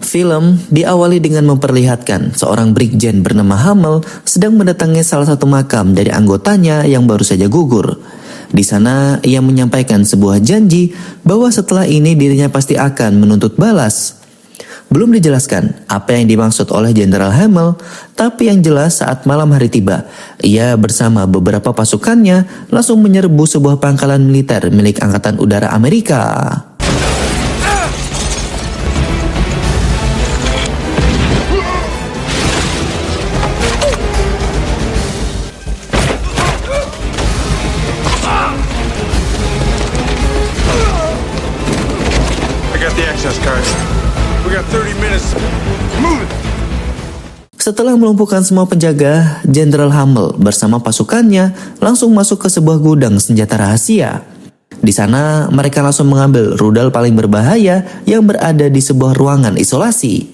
Film diawali dengan memperlihatkan seorang brigjen bernama Hamel sedang mendatangi salah satu makam dari anggotanya yang baru saja gugur. Di sana ia menyampaikan sebuah janji bahwa setelah ini dirinya pasti akan menuntut balas. Belum dijelaskan apa yang dimaksud oleh Jenderal Hamel, tapi yang jelas saat malam hari tiba, ia bersama beberapa pasukannya langsung menyerbu sebuah pangkalan militer milik Angkatan Udara Amerika. Setelah melumpuhkan semua penjaga, Jenderal Hamel bersama pasukannya langsung masuk ke sebuah gudang senjata rahasia. Di sana mereka langsung mengambil rudal paling berbahaya yang berada di sebuah ruangan isolasi.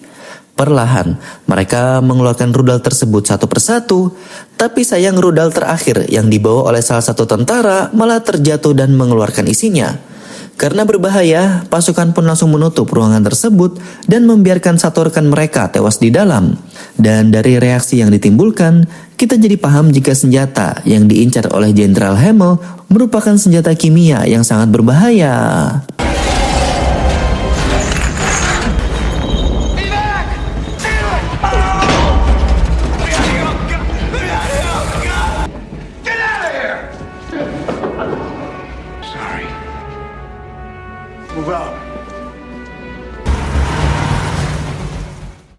Perlahan mereka mengeluarkan rudal tersebut satu persatu, tapi sayang rudal terakhir yang dibawa oleh salah satu tentara malah terjatuh dan mengeluarkan isinya. Karena berbahaya, pasukan pun langsung menutup ruangan tersebut dan membiarkan satu rekan mereka tewas di dalam. Dan dari reaksi yang ditimbulkan, kita jadi paham jika senjata yang diincar oleh Jenderal Hamel merupakan senjata kimia yang sangat berbahaya.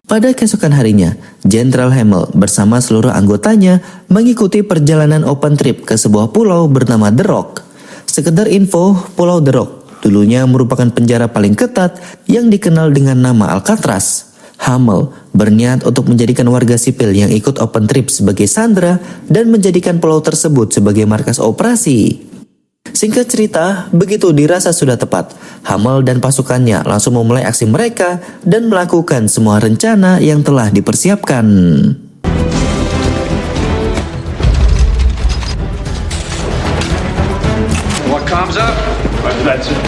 Pada keesokan harinya, Jenderal Hamel bersama seluruh anggotanya mengikuti perjalanan open trip ke sebuah pulau bernama The Rock. Sekedar info, Pulau The Rock dulunya merupakan penjara paling ketat yang dikenal dengan nama Alcatraz. Hamel berniat untuk menjadikan warga sipil yang ikut open trip sebagai sandera dan menjadikan pulau tersebut sebagai markas operasi. Singkat cerita, begitu dirasa sudah tepat, Hamel dan pasukannya langsung memulai aksi mereka dan melakukan semua rencana yang telah dipersiapkan. What comes up? That's it.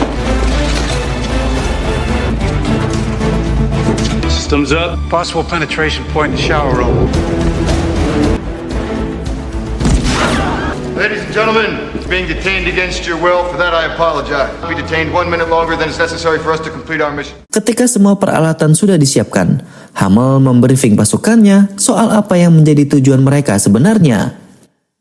Systems up. Possible penetration point in shower room. Ladies and gentlemen, being detained against your will. For that I apologize. We detained 1 minute longer than is necessary for us to complete our mission. Ketika semua peralatan sudah disiapkan, Hamel membriefing pasukannya soal apa yang menjadi tujuan mereka sebenarnya.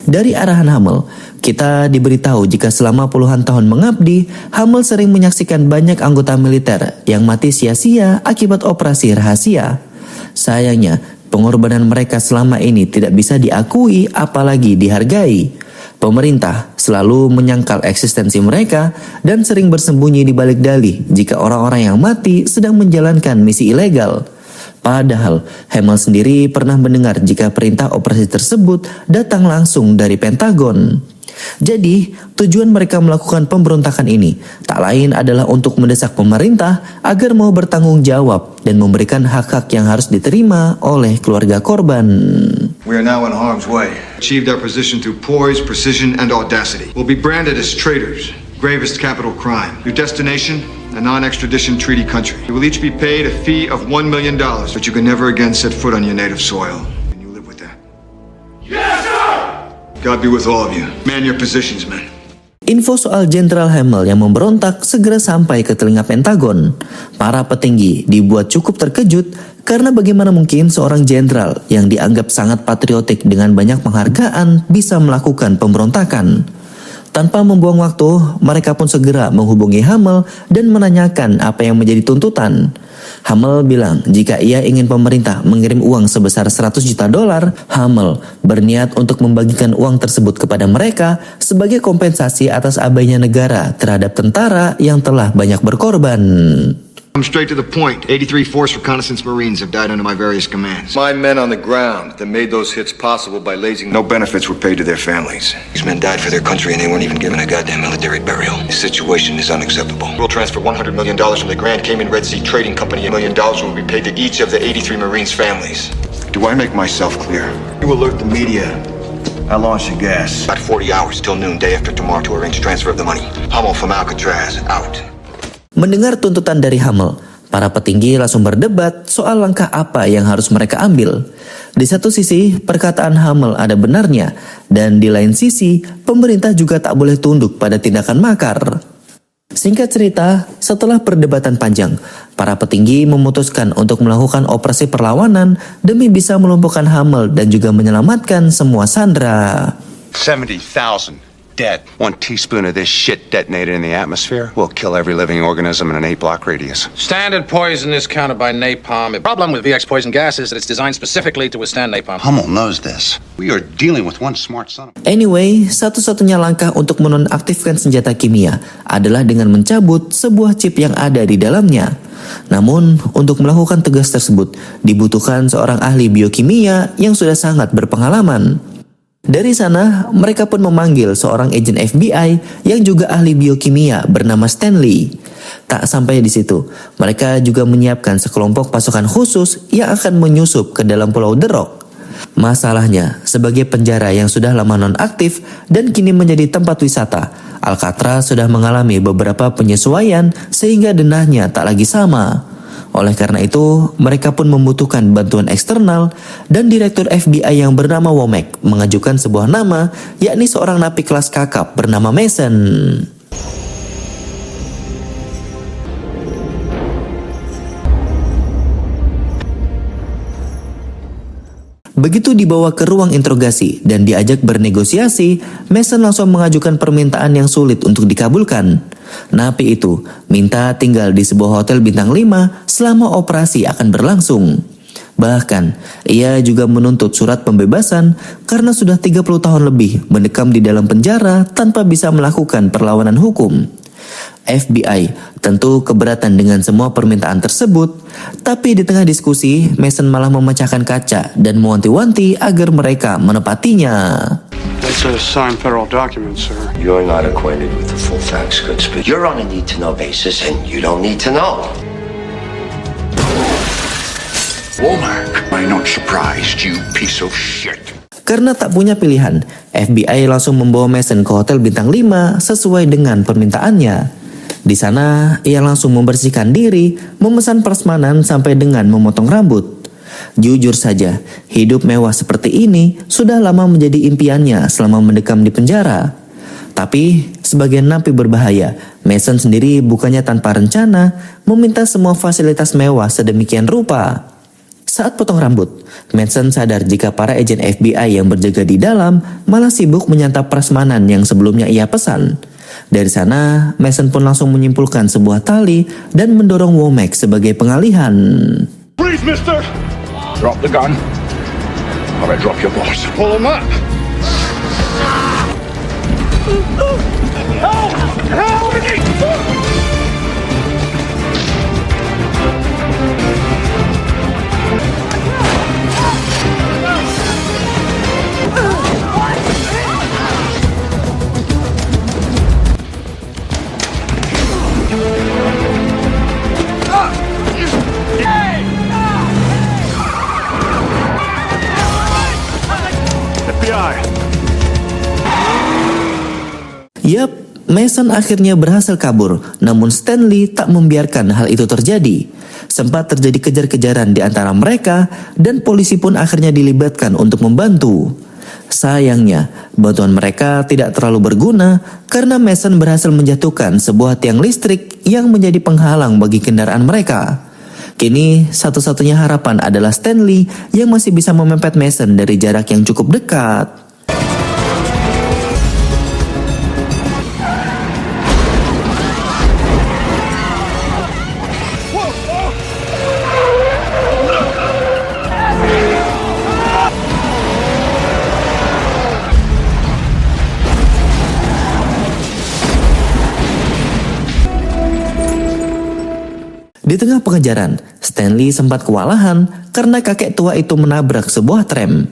Dari arahan Hamel, kita diberitahu jika selama puluhan tahun mengabdi, Hamel sering menyaksikan banyak anggota militer yang mati sia-sia akibat operasi rahasia. Sayangnya, pengorbanan mereka selama ini tidak bisa diakui apalagi dihargai. Pemerintah selalu menyangkal eksistensi mereka dan sering bersembunyi di balik dalih jika orang-orang yang mati sedang menjalankan misi ilegal. Padahal Hamel sendiri pernah mendengar jika perintah operasi tersebut datang langsung dari Pentagon. Jadi, tujuan mereka melakukan pemberontakan ini tak lain adalah untuk mendesak pemerintah agar mau bertanggung jawab dan memberikan hak-hak yang harus diterima oleh keluarga korban. We are now in harm's way. Achieved our position through poise, precision, and audacity. We'll be branded as traitors, gravest capital crime. Your destination, a non-extradition treaty country. You will each be paid a fee of $1 million, but you can never again set foot on your native soil. Can you live with that? Yes, sir! God be with all of you. Man your positions, men. Info soal Jenderal Hamel yang memberontak segera sampai ke telinga Pentagon. Para petinggi dibuat cukup terkejut karena bagaimana mungkin seorang jenderal yang dianggap sangat patriotik dengan banyak penghargaan bisa melakukan pemberontakan. Tanpa membuang waktu, mereka pun segera menghubungi Hamel dan menanyakan apa yang menjadi tuntutan. Hamel bilang jika ia ingin pemerintah mengirim uang sebesar $100 juta, Hamel berniat untuk membagikan uang tersebut kepada mereka sebagai kompensasi atas abainya negara terhadap tentara yang telah banyak berkorban. I'm straight to the point. 83 Force Reconnaissance Marines have died under my various commands. My men on the ground that made those hits possible by lazing. No benefits were paid to their families. These men died for their country and they weren't even given a goddamn military burial. The situation is unacceptable. We'll transfer $100 million from the Grand Cayman Red Sea Trading Company. $1 million will be paid to each of the 83 Marines' families. Do I make myself clear? You alert the media. I launch the gas. Got 40 hours till noon day after tomorrow to arrange transfer of the money. Hummel from Alcatraz, out. Mendengar tuntutan dari Hamel, Para petinggi langsung berdebat soal langkah apa yang harus mereka ambil. Di satu sisi, perkataan Hummel ada benarnya, dan di lain sisi, pemerintah juga tak boleh tunduk pada tindakan makar. Singkat cerita, setelah perdebatan panjang, para petinggi memutuskan untuk melakukan operasi perlawanan demi bisa melumpuhkan Hummel dan juga menyelamatkan semua sandera. 70,000 dead. 1 teaspoon of this shit detonated in the atmosphere will kill every living organism in an 8-block radius. Standard poison is countered by napalm. The problem with VX poison gas is that it's designed specifically to withstand napalm. Hummel knows this. We are dealing with one smart son of... Anyway, satu-satunya langkah untuk menonaktifkan senjata kimia adalah dengan mencabut sebuah chip yang ada di dalamnya. Namun, untuk melakukan tugas tersebut, dibutuhkan seorang ahli biokimia yang sudah sangat berpengalaman. Dari sana, mereka pun memanggil seorang agen FBI yang juga ahli biokimia bernama Stanley. Tak sampai di situ, mereka juga menyiapkan sekelompok pasukan khusus yang akan menyusup ke dalam Pulau The Rock. Masalahnya, sebagai penjara yang sudah lama nonaktif dan kini menjadi tempat wisata, Alcatraz sudah mengalami beberapa penyesuaian sehingga denahnya tak lagi sama. Oleh karena itu, mereka pun membutuhkan bantuan eksternal dan Direktur FBI yang bernama Womack mengajukan sebuah nama, yakni seorang napi kelas kakap bernama Mason. Begitu dibawa ke ruang interogasi dan diajak bernegosiasi, Mason langsung mengajukan permintaan yang sulit untuk dikabulkan. Napi itu minta tinggal di sebuah hotel bintang 5 selama operasi akan berlangsung. Bahkan, ia juga menuntut surat pembebasan karena sudah 30 tahun lebih mendekam di dalam penjara tanpa bisa melakukan perlawanan hukum. FBI tentu keberatan dengan semua permintaan tersebut, tapi di tengah diskusi, Mason malah memecahkan kaca dan mewanti-wanti agar mereka menepatinya. That's a signed federal document, sir. You're not acquainted with the full facts, Goodspeed. You're on a need-to-know basis, and you don't need to know. Womack, I'm not surprised, you piece of shit. Karena tak punya pilihan, FBI langsung membawa Mason ke hotel bintang 5 sesuai dengan permintaannya. Di sana, ia langsung membersihkan diri, memesan prasmanan sampai dengan memotong rambut. Jujur saja, hidup mewah seperti ini sudah lama menjadi impiannya selama mendekam di penjara. Tapi, sebagai napi berbahaya, Mason sendiri bukannya tanpa rencana meminta semua fasilitas mewah sedemikian rupa. Saat potong rambut, Mason sadar jika para agen FBI yang berjaga di dalam malah sibuk menyantap prasmanan yang sebelumnya ia pesan. Dari sana, Mason pun langsung menyimpulkan sebuah tali dan mendorong Womack sebagai pengalihan. Freeze, mister! Drop the gun, or I drop your boss. Pull him up. Yap, Mason akhirnya berhasil kabur, namun Stanley tak membiarkan hal itu terjadi. Sempat terjadi kejar-kejaran di antara mereka dan polisi pun akhirnya dilibatkan untuk membantu. Sayangnya, bantuan mereka tidak terlalu berguna karena Mason berhasil menjatuhkan sebuah tiang listrik yang menjadi penghalang bagi kendaraan mereka. Kini, satu-satunya harapan adalah Stanley yang masih bisa memepet Mason dari jarak yang cukup dekat. Di tengah pengejaran, Stanley sempat kewalahan karena kakek tua itu menabrak sebuah tram.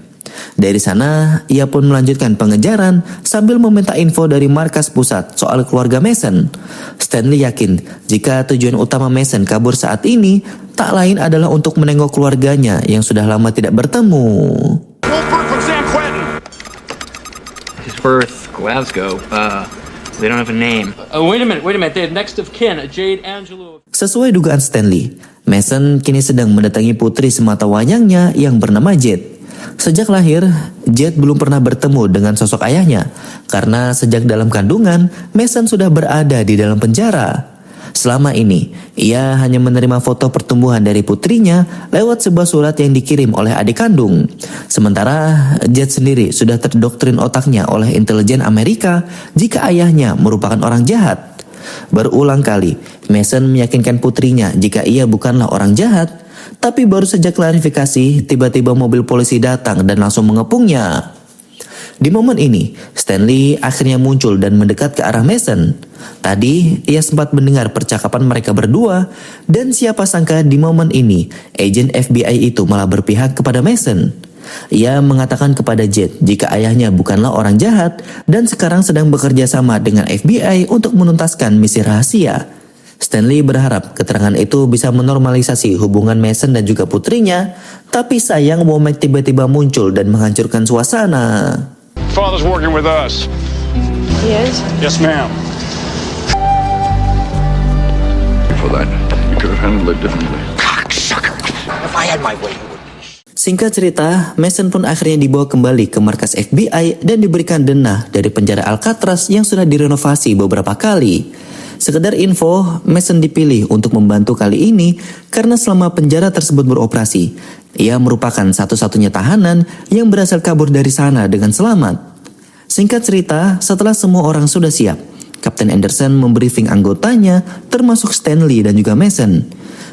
Dari sana, ia pun melanjutkan pengejaran sambil meminta info dari markas pusat soal keluarga Mason. Stanley yakin jika tujuan utama Mason kabur saat ini tak lain adalah untuk menengok keluarganya yang sudah lama tidak bertemu. His birth, Glasgow. They don't have a name. Wait a minute. They have next of kin, Jade Angelo. Sesuai dugaan Stanley, Mason kini sedang mendatangi putri semata wayangnya yang bernama Jade. Sejak lahir, Jade belum pernah bertemu dengan sosok ayahnya, karena sejak dalam kandungan, Mason sudah berada di dalam penjara. Selama ini, ia hanya menerima foto pertumbuhan dari putrinya lewat sebuah surat yang dikirim oleh adik kandung. Sementara, Jade sendiri sudah terdoktrin otaknya oleh intelijen Amerika jika ayahnya merupakan orang jahat. Berulang kali, Mason meyakinkan putrinya jika ia bukanlah orang jahat, tapi baru saja klarifikasi, tiba-tiba mobil polisi datang dan langsung mengepungnya. Di momen ini, Stanley akhirnya muncul dan mendekat ke arah Mason. Tadi, ia sempat mendengar percakapan mereka berdua, dan siapa sangka di momen ini, agen FBI itu malah berpihak kepada Mason. Ia mengatakan kepada Jade jika ayahnya bukanlah orang jahat dan sekarang sedang bekerja sama dengan FBI untuk menuntaskan misi rahasia. Stanley berharap keterangan itu bisa menormalisasi hubungan Mason dan juga putrinya, tapi sayang Womack tiba-tiba muncul dan menghancurkan suasana. Father's working with us. He is? Yes, ma'am. For that, you could have handled it differently. Cocksucker. If I had my way, you would. Singkat cerita, Mason pun akhirnya dibawa kembali ke markas FBI dan diberikan denah dari penjara Alcatraz yang sudah direnovasi beberapa kali. Sekedar info, Mason dipilih untuk membantu kali ini karena selama penjara tersebut beroperasi, ia merupakan satu-satunya tahanan yang berhasil kabur dari sana dengan selamat. Singkat cerita, setelah semua orang sudah siap, Kapten Anderson membriefing anggotanya termasuk Stanley dan juga Mason.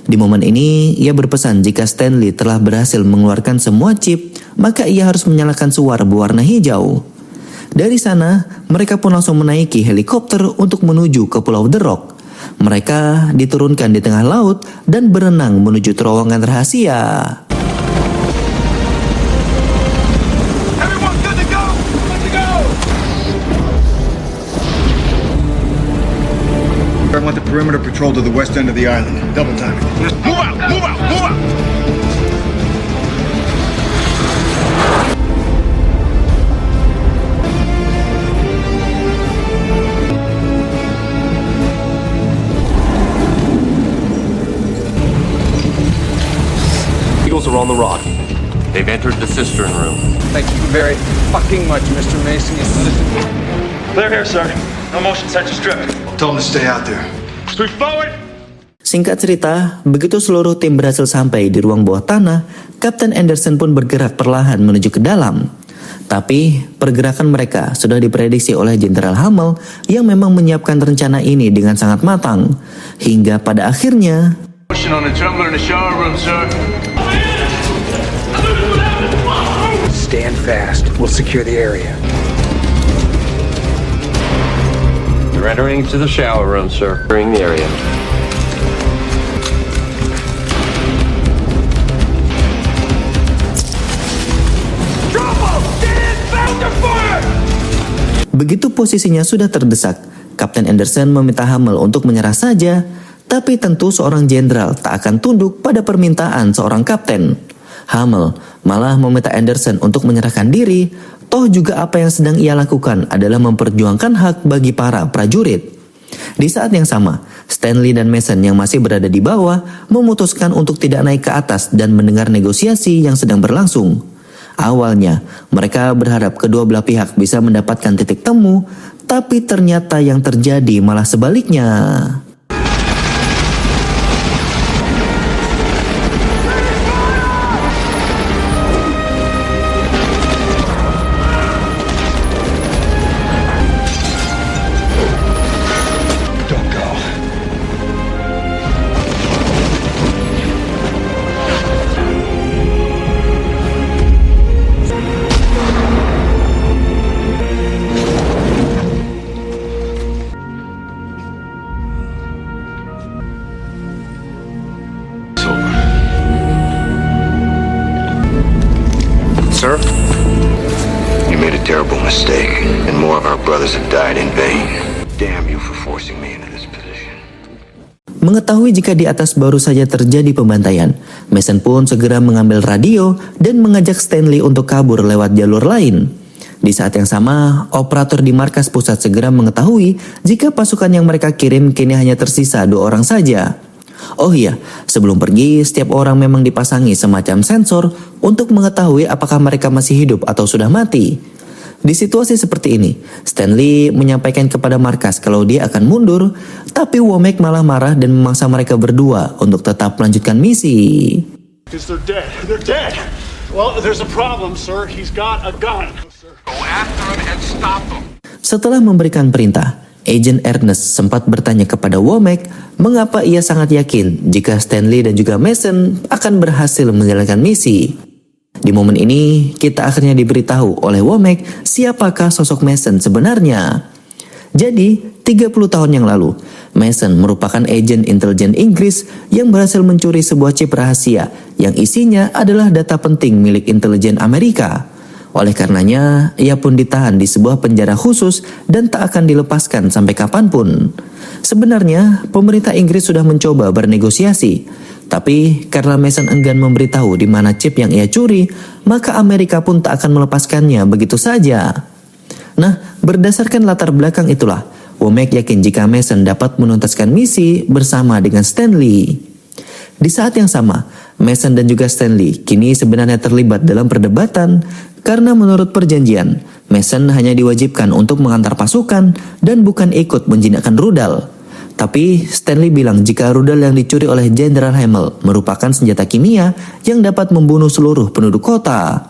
Di momen ini, ia berpesan jika Stanley telah berhasil mengeluarkan semua chip, maka ia harus menyalakan suar berwarna hijau. Dari sana, mereka pun langsung menaiki helikopter untuk menuju ke Pulau The Rock. Mereka diturunkan di tengah laut dan berenang menuju terowongan rahasia. Everyone good to go? Good to go! I want the perimeter patrol to the west end of the island. Double time it. Move out! Move out! Move out! Eagles are on the rock. They've entered the cistern room. Thank you very fucking much, Mr. Mason. Clear here, sir. No motion sensor strip. Tell them to stay out there. Street forward! Singkat cerita, begitu seluruh tim berhasil sampai di ruang bawah tanah, Kapten Anderson pun bergerak perlahan menuju ke dalam. Tapi, pergerakan mereka sudah diprediksi oleh Jenderal Hummel yang memang menyiapkan rencana ini dengan sangat matang. Hingga pada akhirnya, On the tumbler in the shower room, sir. Stand fast. We'll secure the area. You're entering to the shower room, sir. Entering the area. begitu posisinya sudah terdesak, Kapten Anderson meminta Hummel untuk menyerah saja. Tapi tentu seorang jenderal tak akan tunduk pada permintaan seorang kapten. Hummel malah meminta Anderson untuk menyerahkan diri, toh juga apa yang sedang ia lakukan adalah memperjuangkan hak bagi para prajurit. Di saat yang sama, Stanley dan Mason yang masih berada di bawah memutuskan untuk tidak naik ke atas dan mendengar negosiasi yang sedang berlangsung. Awalnya, mereka berharap kedua belah pihak bisa mendapatkan titik temu, tapi ternyata yang terjadi malah sebaliknya. Sir? You made a terrible mistake, and more of our brothers have died in vain. Damn you for forcing me into this position. Mengetahui jika di atas baru saja terjadi pembantaian, Mason pun segera mengambil radio dan mengajak Stanley untuk kabur lewat jalur lain. Di saat yang sama, operator di markas pusat segera mengetahui jika pasukan yang mereka kirim kini hanya tersisa 2 orang saja. Oh iya, sebelum pergi, setiap orang memang dipasangi semacam sensor untuk mengetahui apakah mereka masih hidup atau sudah mati. Di situasi seperti ini, Stanley menyampaikan kepada markas kalau dia akan mundur, tapi Womack malah marah dan memaksa mereka berdua untuk tetap melanjutkan misi. Because they're dead. They're dead. Well, there's a problem, sir. He's got a gun. Go after him and stop him. Setelah memberikan perintah, Agent Ernest sempat bertanya kepada Womack mengapa ia sangat yakin jika Stanley dan juga Mason akan berhasil menjalankan misi. Di momen ini, kita akhirnya diberitahu oleh Womack siapakah sosok Mason sebenarnya. Jadi, 30 tahun yang lalu, Mason merupakan agen intelijen Inggris yang berhasil mencuri sebuah chip rahasia yang isinya adalah data penting milik intelijen Amerika. Oleh karenanya, ia pun ditahan di sebuah penjara khusus dan tak akan dilepaskan sampai kapanpun. Sebenarnya, pemerintah Inggris sudah mencoba bernegosiasi, tapi karena Mason enggan memberitahu di mana chip yang ia curi, maka Amerika pun tak akan melepaskannya begitu saja. Nah, berdasarkan latar belakang itulah, Womack yakin jika Mason dapat menuntaskan misi bersama dengan Stanley. Di saat yang sama, Mason dan juga Stanley kini sebenarnya terlibat dalam perdebatan karena menurut perjanjian, Mason hanya diwajibkan untuk mengantar pasukan dan bukan ikut menjinakkan rudal. Tapi Stanley bilang jika rudal yang dicuri oleh Jenderal Hamel merupakan senjata kimia yang dapat membunuh seluruh penduduk kota.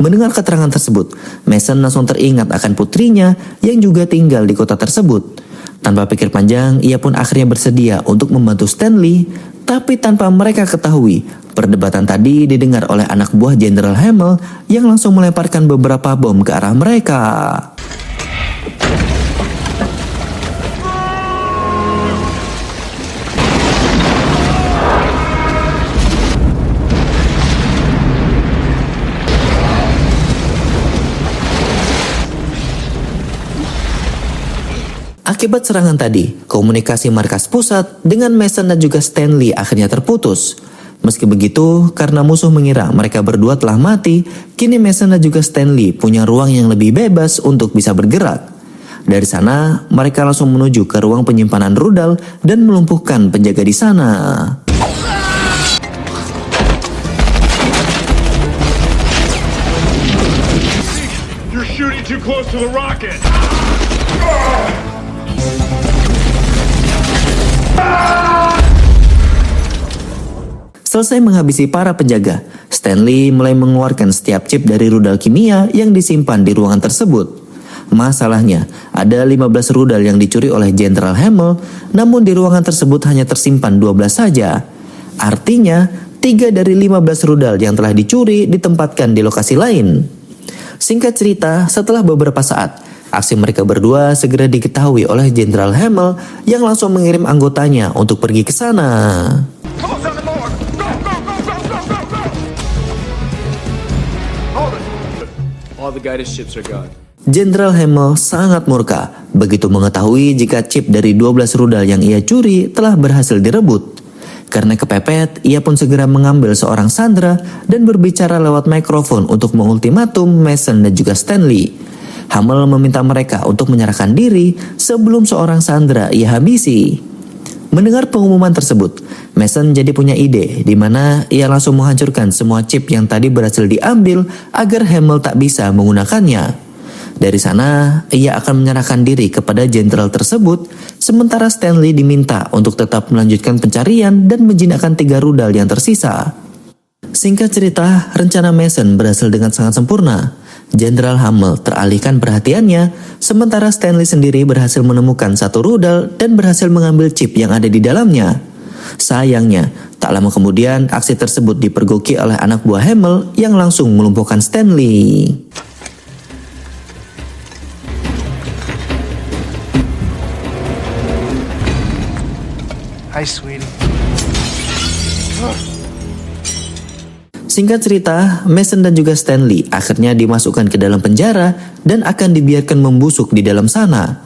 Mendengar keterangan tersebut, Mason langsung teringat akan putrinya yang juga tinggal di kota tersebut. Tanpa pikir panjang, ia pun akhirnya bersedia untuk membantu Stanley, tapi tanpa mereka ketahui, perdebatan tadi didengar oleh anak buah Jenderal Hamel yang langsung melemparkan beberapa bom ke arah mereka. Akibat serangan tadi, komunikasi markas pusat dengan Mason dan juga Stanley akhirnya terputus. Meski begitu, karena musuh mengira mereka berdua telah mati, kini Mason dan juga Stanley punya ruang yang lebih bebas untuk bisa bergerak. Dari sana, mereka langsung menuju ke ruang penyimpanan rudal dan melumpuhkan penjaga di sana. You're shooting too close to the rocket. Selesai menghabisi para penjaga, Stanley mulai mengeluarkan setiap chip dari rudal kimia yang disimpan di ruangan tersebut. Masalahnya, ada 15 rudal yang dicuri oleh Jenderal Hamel, namun di ruangan tersebut hanya tersimpan 12 saja. Artinya, 3 dari 15 rudal yang telah dicuri ditempatkan di lokasi lain. Singkat cerita, setelah beberapa saat, aksi mereka berdua segera diketahui oleh Jenderal Hamel yang langsung mengirim anggotanya untuk pergi ke sana. All the guided ships are gone. Jenderal Hamel sangat murka begitu mengetahui jika chip dari 12 rudal yang ia curi telah berhasil direbut. Karena kepepet, ia pun segera mengambil seorang sandera dan berbicara lewat mikrofon untuk mengultimatum Mason dan juga Stanley. Hamel meminta mereka untuk menyerahkan diri sebelum seorang sandera ia habisi. Mendengar pengumuman tersebut, Mason jadi punya ide di mana ia langsung menghancurkan semua chip yang tadi berhasil diambil agar Hamel tak bisa menggunakannya. Dari sana, ia akan menyerahkan diri kepada jenderal tersebut, sementara Stanley diminta untuk tetap melanjutkan pencarian dan menjinakkan 3 rudal yang tersisa. Singkat cerita, rencana Mason berhasil dengan sangat sempurna. Jenderal Hamel teralihkan perhatiannya, sementara Stanley sendiri berhasil menemukan 1 rudal dan berhasil mengambil chip yang ada di dalamnya. Sayangnya, tak lama kemudian aksi tersebut dipergoki oleh anak buah Hamel yang langsung melumpuhkan Stanley. Hi, sweetie. Singkat cerita, Mason dan juga Stanley akhirnya dimasukkan ke dalam penjara dan akan dibiarkan membusuk di dalam sana.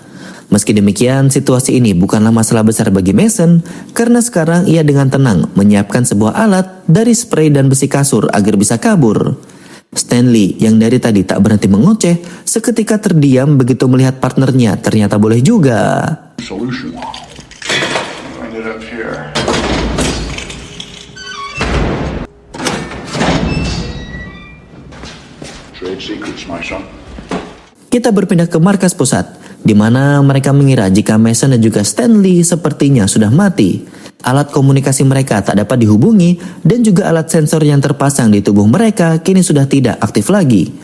Meski demikian, situasi ini bukanlah masalah besar bagi Mason karena sekarang ia dengan tenang menyiapkan sebuah alat dari spray dan besi kasur agar bisa kabur. Stanley yang dari tadi tak berhenti mengoceh seketika terdiam begitu melihat partnernya ternyata boleh juga. Solution. Find it up here. Trade secrets, my son. Kita berpindah ke markas pusat, di mana mereka mengira jika Mason dan juga Stanley sepertinya sudah mati. Alat komunikasi mereka tak dapat dihubungi dan juga alat sensor yang terpasang di tubuh mereka kini sudah tidak aktif lagi.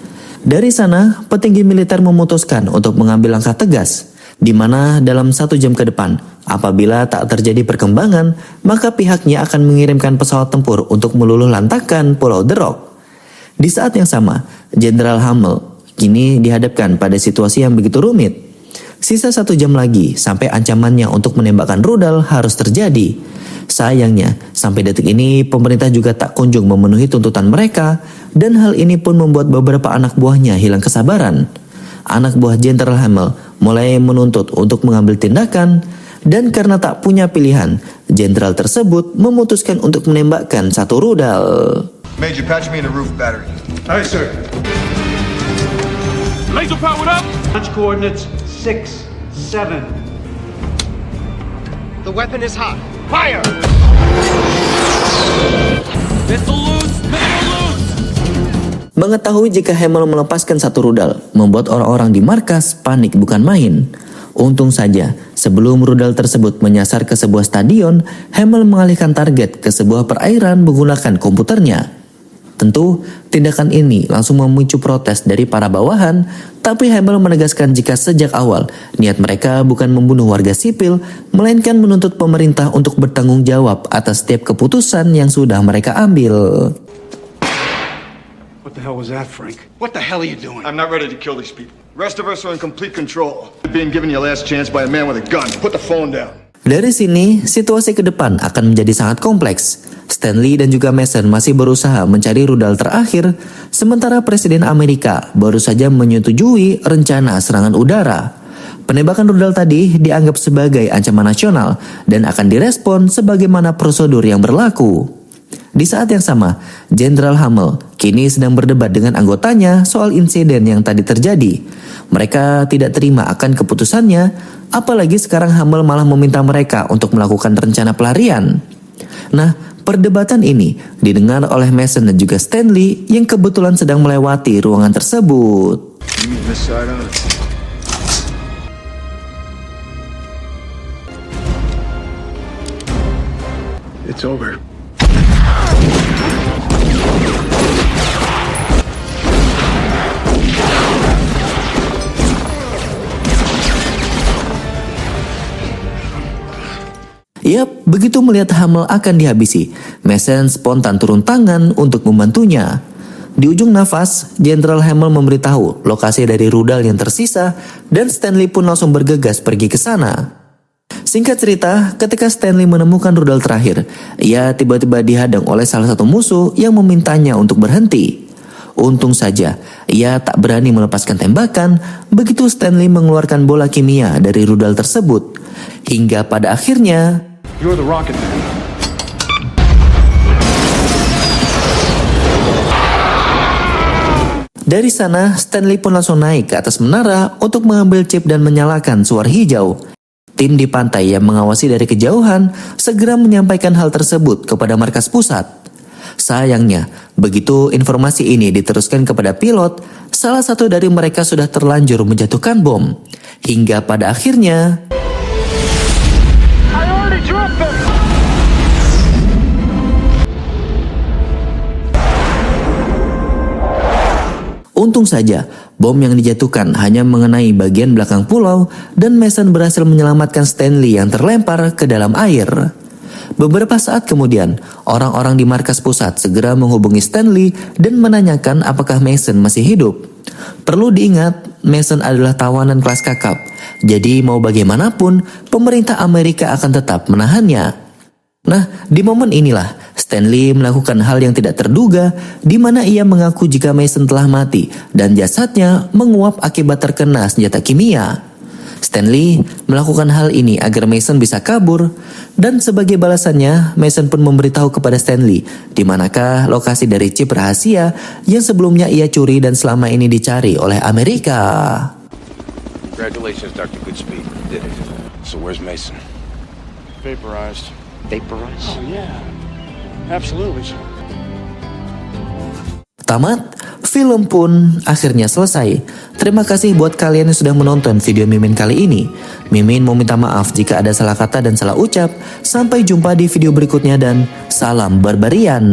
Dari sana, petinggi militer memutuskan untuk mengambil langkah tegas, di mana dalam 1 jam ke depan, apabila tak terjadi perkembangan, maka pihaknya akan mengirimkan pesawat tempur untuk meluluh lantakan Pulau The Rock. Di saat yang sama, Jenderal Hummel kini dihadapkan pada situasi yang begitu rumit. Sisa 1 jam lagi sampai ancamannya untuk menembakkan rudal harus terjadi. Sayangnya, sampai detik ini pemerintah juga tak kunjung memenuhi tuntutan mereka dan hal ini pun membuat beberapa anak buahnya hilang kesabaran. Anak buah Jenderal Hummel mulai menuntut untuk mengambil tindakan dan karena tak punya pilihan, jenderal tersebut memutuskan untuk menembakkan 1 rudal. Major, patch me in the roof battery. Aye, sir. Laser powered up! Launch coordinates 6, 7. The weapon is hot. Fire! Missile loose! Missile loose! Mengetahui jika Hummel melepaskan 1 rudal, membuat orang-orang di markas panik bukan main. Untung saja, sebelum rudal tersebut menyasar ke sebuah stadion, Hummel mengalihkan target ke sebuah perairan menggunakan komputernya. Tentu, tindakan ini langsung memicu protes dari para bawahan, tapi Hummel menegaskan jika sejak awal, niat mereka bukan membunuh warga sipil, melainkan menuntut pemerintah untuk bertanggung jawab atas setiap keputusan yang sudah mereka ambil. What the hell was that, Frank? What the hell are you doing? I'm not ready to kill these people. The rest of us are in complete control. Being given your last chance by a man with a gun. Put the phone down. Dari sini, situasi ke depan akan menjadi sangat kompleks. Stanley dan juga Mason masih berusaha mencari rudal terakhir, sementara Presiden Amerika baru saja menyetujui rencana serangan udara. Penembakan rudal tadi dianggap sebagai ancaman nasional dan akan direspon sebagaimana prosedur yang berlaku. Di saat yang sama, Jenderal Hummel kini sedang berdebat dengan anggotanya soal insiden yang tadi terjadi. Mereka tidak terima akan keputusannya, apalagi sekarang Hummel malah meminta mereka untuk melakukan rencana pelarian. Nah, perdebatan ini didengar oleh Mason dan juga Stanley yang kebetulan sedang melewati ruangan tersebut. It's over. Yap, begitu melihat Hummel akan dihabisi, Mason spontan turun tangan untuk membantunya. Di ujung nafas, Jenderal Hummel memberitahu lokasi dari rudal yang tersisa dan Stanley pun langsung bergegas pergi ke sana. Singkat cerita, ketika Stanley menemukan rudal terakhir, ia tiba-tiba dihadang oleh salah satu musuh yang memintanya untuk berhenti. Untung saja, ia tak berani melepaskan tembakan begitu Stanley mengeluarkan bola kimia dari rudal tersebut. Hingga pada akhirnya, You're the rocket man. dari sana Stanley pun langsung naik ke atas menara untuk mengambil chip dan menyalakan suara hijau. Tim di pantai yang mengawasi dari kejauhan segera menyampaikan hal tersebut kepada markas pusat. Sayangnya, begitu informasi ini diteruskan kepada pilot, salah satu dari mereka sudah terlanjur menjatuhkan bom. Hingga pada akhirnya, untung saja, bom yang dijatuhkan hanya mengenai bagian belakang pulau dan Mason berhasil menyelamatkan Stanley yang terlempar ke dalam air. Beberapa saat kemudian, orang-orang di markas pusat segera menghubungi Stanley dan menanyakan apakah Mason masih hidup. Perlu diingat, Mason adalah tawanan kelas kakap, jadi mau bagaimanapun, pemerintah Amerika akan tetap menahannya. Nah, di momen inilah Stanley melakukan hal yang tidak terduga, di mana ia mengaku jika Mason telah mati dan jasadnya menguap akibat terkena senjata kimia. Stanley melakukan hal ini agar Mason bisa kabur, dan sebagai balasannya Mason pun memberitahu kepada Stanley di manakah lokasi dari chip rahasia yang sebelumnya ia curi dan selama ini dicari oleh Amerika. Congratulations, Dr. Goodspeed. You did it. So where's Mason? Vaporized. Vaporized? Oh, yeah. Absolutely, sir. Tamat, film pun akhirnya selesai. Terima kasih buat kalian yang sudah menonton video Mimin kali ini. Mimin mau minta maaf jika ada salah kata dan salah ucap. Sampai jumpa di video berikutnya dan salam berbarian.